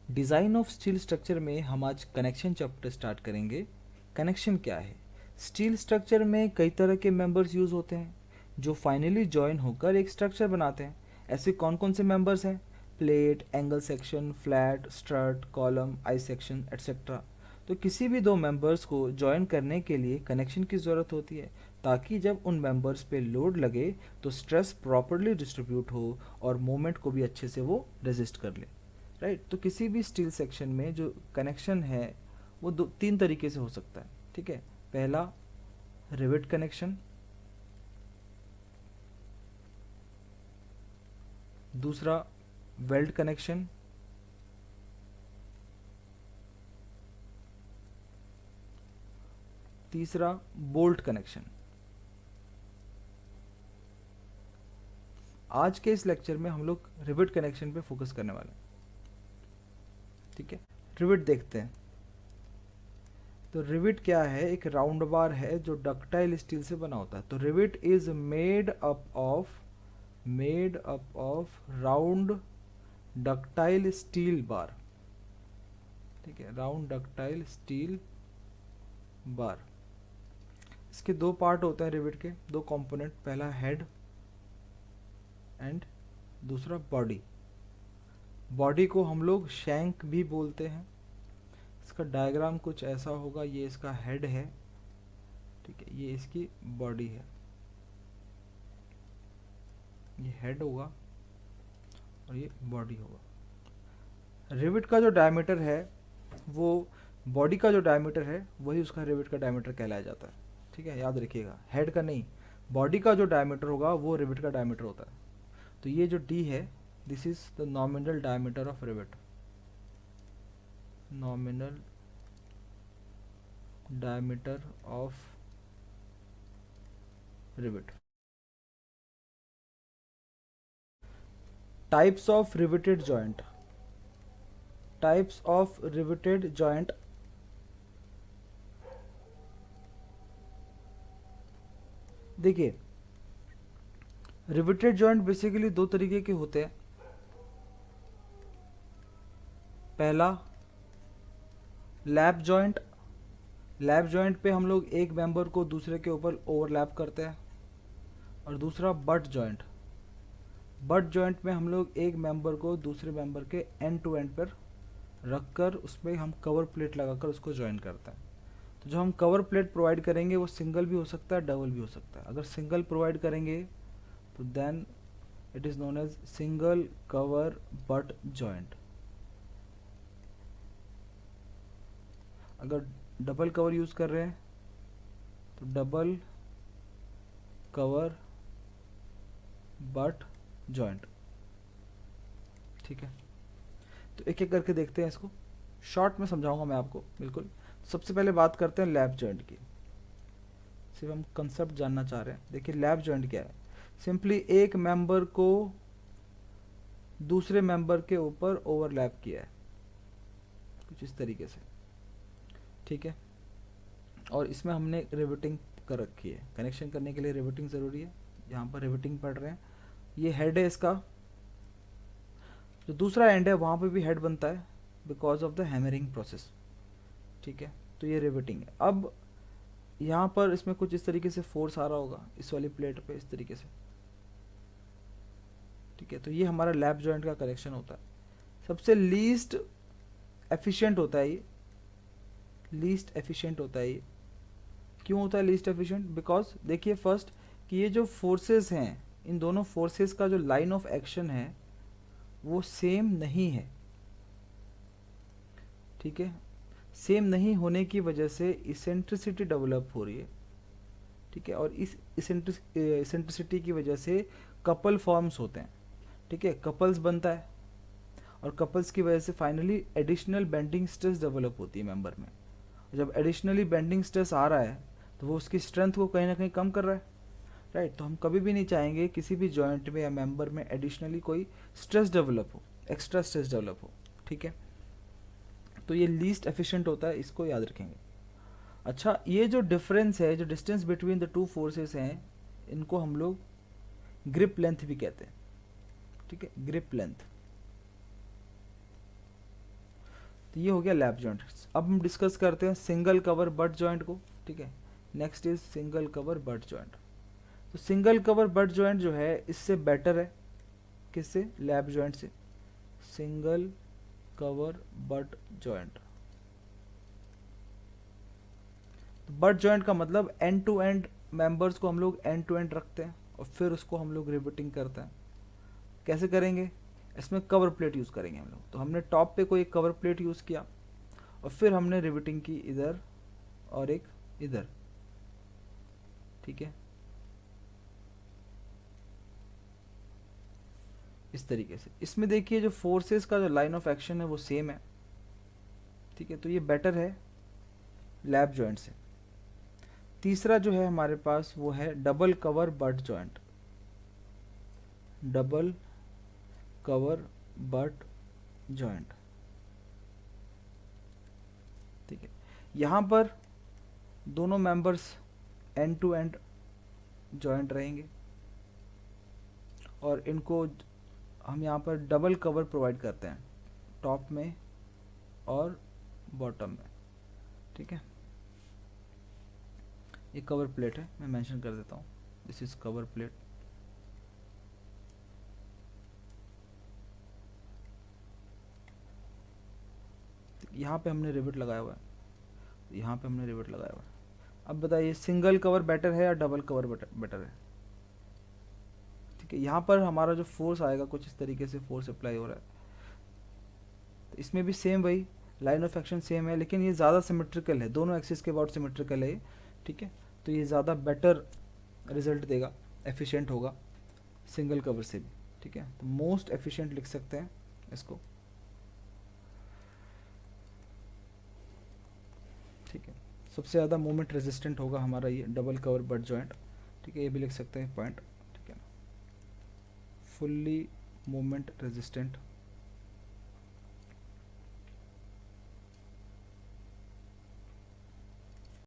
Design of steel structure में हम आज कनेक्शन चैप्टर स्टार्ट करेंगे। कनेक्शन क्या है? स्टील स्ट्रक्चर में कई तरह के मेंबर्स यूज़ होते हैं जो फाइनली जॉइन होकर एक स्ट्रक्चर बनाते हैं। ऐसे कौन कौन से मेंबर्स हैं? Plate, angle section, flat, strut, column, I section etcetera. तो किसी भी दो मेंबर्स को जॉइन करने के लिए कनेक्शन की ज़रूरत होती है ताकि जब उन मेंबर्स पे लोड लगे तो स्ट्रेस प्रॉपरली डिस्ट्रीब्यूट हो और मोमेंट को भी अच्छे से वो रेजिस्ट कर ले। राइट, तो किसी भी स्टील सेक्शन में जो कनेक्शन है वो दो तीन तरीके से हो सकता है। ठीक है, पहला रिवेट कनेक्शन, दूसरा वेल्ड कनेक्शन, तीसरा बोल्ट कनेक्शन। आज के इस लेक्चर में हम लोग रिवेट कनेक्शन पे फोकस करने वाले हैं। ठीक है, रिवेट देखते हैं। तो रिवेट क्या है? एक राउंड बार है जो डक्टाइल स्टील से बना होता है। तो rivet is made up of round ductile steel bar. ठीक है, राउंड डक्टाइल स्टील बार। इसके दो पार्ट होते हैं रिवेट के, दो कंपोनेंट, पहला हेड एंड दूसरा बॉडी। बॉडी को हम लोग शैंक भी बोलते हैं। इसका डायग्राम कुछ ऐसा होगा, ये इसका हेड है। ठीक है, ये इसकी बॉडी है। ये हेड होगा और ये बॉडी होगा। रिवेट का जो डायमीटर है वो बॉडी का जो डायमीटर है वही उसका रिवेट का डायमीटर कहलाया जाता है। ठीक है, याद रखिएगा, हेड का नहीं, बॉडी का जो डायमीटर होगा वो रिवेट का डायमीटर होता है। तो ये जो डी है, this is the nominal diameter of rivet. Nominal diameter of rivet. Types of riveted joint. Types of riveted joint. देखिए, रिवेटेड जॉइंट बेसिकली दो तरीके के होते हैं। पहला लैप जॉइंट। लैप जॉइंट पे हम लोग एक मेंबर को दूसरे के ऊपर ओवरलैप करते हैं। और दूसरा बट जॉइंट। बट जॉइंट में हम लोग एक मेंबर को दूसरे मेंबर के एंड टू एंड पर रखकर उसमें हम कवर प्लेट लगाकर उसको जॉइन करते हैं। तो जो हम कवर प्लेट प्रोवाइड करेंगे वो सिंगल भी हो सकता है, डबल भी हो सकता है। अगर सिंगल प्रोवाइड करेंगे तो then it is known as single cover but joint. अगर डबल कवर यूज़ कर रहे हैं तो डबल कवर बट जॉइंट। ठीक है, तो एक एक करके देखते हैं इसको। शॉर्ट में समझाऊंगा मैं आपको बिल्कुल। सबसे पहले बात करते हैं लैप जॉइंट की। सिर्फ हम कंसेप्ट जानना चाह रहे हैं। देखिए, लैप जॉइंट क्या है? सिंपली एक मेंबर को दूसरे मेंबर के ऊपर ओवरलैप किया है, कुछ इस तरीके से। ठीक है, और इसमें हमने रिवेटिंग कर रखी है। कनेक्शन करने के लिए रिवेटिंग ज़रूरी है। यहाँ पर रिवेटिंग पढ़ रहे हैं। ये हेड है इसका। जो दूसरा एंड है वहाँ पे भी हेड बनता है because of the hammering process. ठीक है, तो ये रिवेटिंग है। अब यहाँ पर इसमें कुछ इस तरीके से फोर्स आ रहा होगा इस वाली प्लेट पे, इस तरीके से। ठीक है, तो ये हमारा लैप जॉइंट का कनेक्शन होता है। सबसे लीस्ट एफिशिएंट होता है ये। लीस्ट एफिशिएंट होता है ये। क्यों होता है लीस्ट एफिशिएंट? बिकॉज देखिए फर्स्ट कि ये जो फोर्सेस हैं, इन दोनों फोर्सेस का जो लाइन ऑफ एक्शन है वो सेम नहीं है। ठीक है, सेम नहीं होने की वजह से इसेंट्रिसिटी डेवलप हो रही है। ठीक है, और इस इसेंट्रिसिटी की वजह से कपल फॉर्म्स होते हैं। ठीक है, कपल्स बनता है और कपल्स की वजह से finally additional bending stress develop होती है मेंबर में। जब एडिशनली बेंडिंग स्ट्रेस आ रहा है तो वो उसकी स्ट्रेंथ को कहीं ना कहीं कम कर रहा है। राइट, तो हम कभी भी नहीं चाहेंगे किसी भी जॉइंट में या मेंबर में एडिशनली कोई स्ट्रेस डेवलप हो, एक्स्ट्रा स्ट्रेस डेवलप हो। ठीक है, तो ये लीस्ट एफिशिएंट होता है, इसको याद रखेंगे। अच्छा, ये जो डिफरेंस है, जो distance between the two forces हैं, इनको हम लोग ग्रिप लेंथ भी कहते हैं। ठीक है, ग्रिप लेंथ। तो ये हो गया लैप जॉइंट। अब हम डिस्कस करते हैं सिंगल कवर बट जॉइंट को, ठीक है। Next is single cover but joint. तो सिंगल कवर बट जॉइंट जो है इससे बेटर है, किससे? लैप जॉइंट से। Single cover but joint. तो बट जॉइंट का मतलब एंड टू एंड मेंबर्स को हम लोग एंड टू एंड रखते हैं और फिर उसको हम लोग रिवेटिंग करते हैं। कैसे करेंगे? इसमें कवर प्लेट यूज़ करेंगे हम लोग। तो हमने टॉप पे कोई कवर प्लेट यूज़ किया और फिर हमने रिवेटिंग की इधर और एक इधर, ठीक है, इस तरीके से। इसमें देखिए जो फोर्सेस का जो लाइन ऑफ एक्शन है वो सेम है, ठीक है। तो ये बेटर है लैप जॉइंट से। तीसरा जो है हमारे पास वो है double cover but joint. Double cover but joint, ठीक है। यहाँ पर दोनों members end to end joint रहेंगे और इनको हम यहाँ पर डबल कवर प्रोवाइड करते हैं, टॉप में और बॉटम में, ठीक है। ये कवर प्लेट है, मैं मेंशन कर देता हूँ, दिस इज कवर प्लेट। यहाँ पे हमने रिवेट लगाया हुआ है, यहाँ पे हमने रिवेट लगाया हुआ है। अब बताइए सिंगल कवर बेटर है या डबल कवर बेटर है? ठीक है, यहाँ पर हमारा जो फोर्स आएगा कुछ इस तरीके से फोर्स अप्लाई हो रहा है। तो इसमें भी सेम वही लाइन ऑफ एक्शन सेम है, लेकिन ये ज़्यादा सिमेट्रिकल है, दोनों एक्सिस के अबाउट सिमेट्रिकल है, ठीक है। तो ये ज़्यादा बेटर रिजल्ट देगा, एफिशिएंट होगा सिंगल कवर से भी, ठीक है। तो मोस्ट एफिशिएंट लिख सकते हैं इसको, ठीक है। सबसे ज़्यादा मोमेंट रेजिस्टेंट होगा हमारा ये डबल कवर बट जॉइंट, ठीक है। ये भी लिख सकते हैं पॉइंट, ठीक है ना। Fully moment resistant